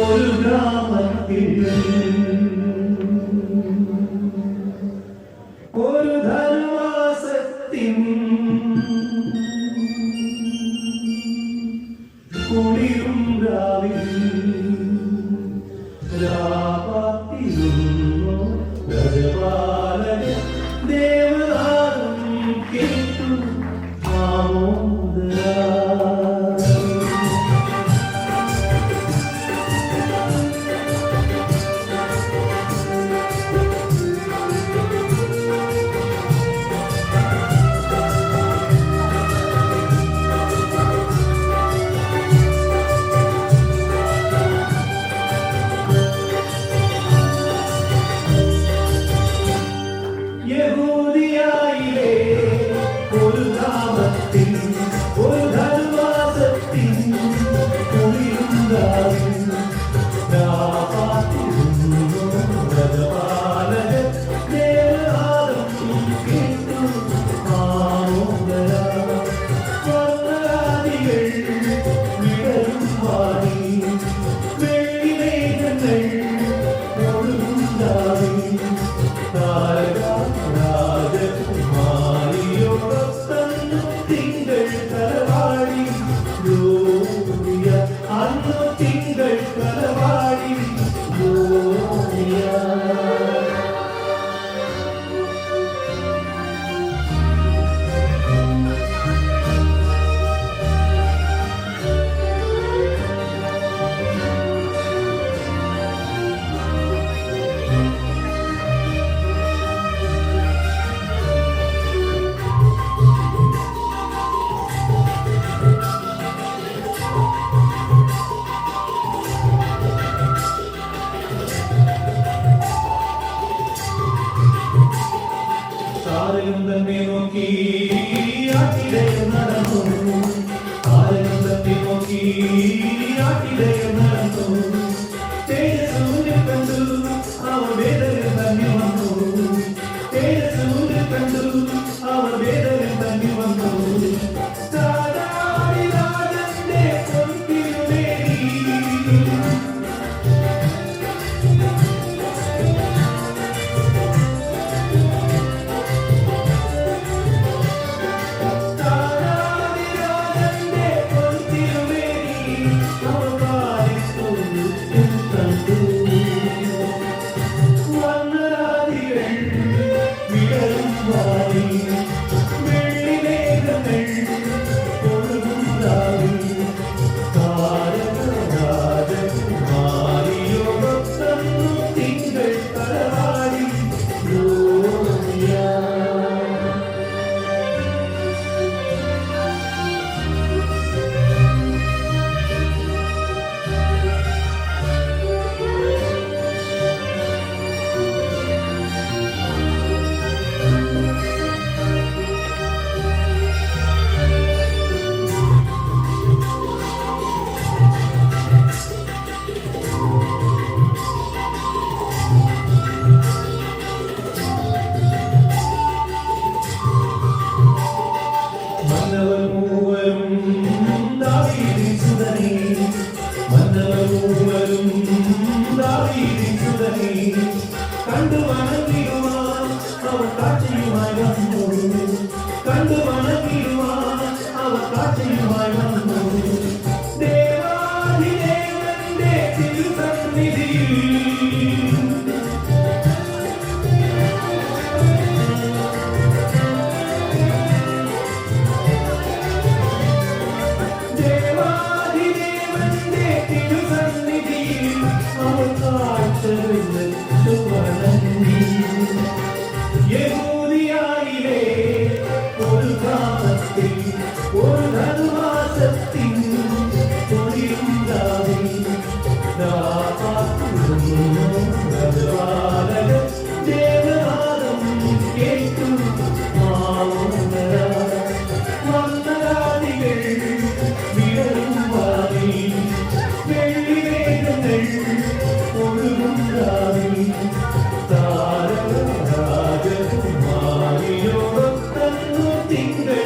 ഒരു ഗ്രാമത്തിൽ ഒരു ധനുവാസത്തിൻ കുളിരും രാവിൽ രാപാത്തിരുന്നു ഗജപാലന ദേവനാദം കേട്ടു ആമോദരാ തന്നെ നോക്കി ആട്ടിടയം നടന്നു ആരെയും തന്നെ നോക്കി ആട്ടിടയം നടന്നു തേജസ്സൂര്യ കണ്ടു അവർ വേദന തന്നെ വന്നു തേജസ്സൂര്യ കണ്ടു അവർ വേദന തന്നെ വന്നു രാജന്റെ പൊൻതിരുമേനി കണ്ടു വണങ്ങിടുവാൻ അവർ കാഴ്ചയുമായി വന്നു കണ്ടു വണങ്ങിടുവാൻ അവർ കാഴ്ചയുമായി വന്നു ദേവാധിദേവന്റെ തിരുസന്നിധിയിൽ ദേവാധിദേവന്റെ തിരുസന്നിധിയിൽ അവർ കാഴ്ച യഹൂദിയായിലെ ഒരു ഗ്രാമത്തിൽ ഒരു ധനുവാസത്തിൻ കുളിരും രാവിൽ ദേവനാദം കേട്ടു വന്നരാതികൾ വിടരും വാരി വെള്ളിവേഗങ്ങൾ ഒഴുകും രാവിൽ താരരാജകുമാരിയോടൊത്തന്നു തിങ്കൾ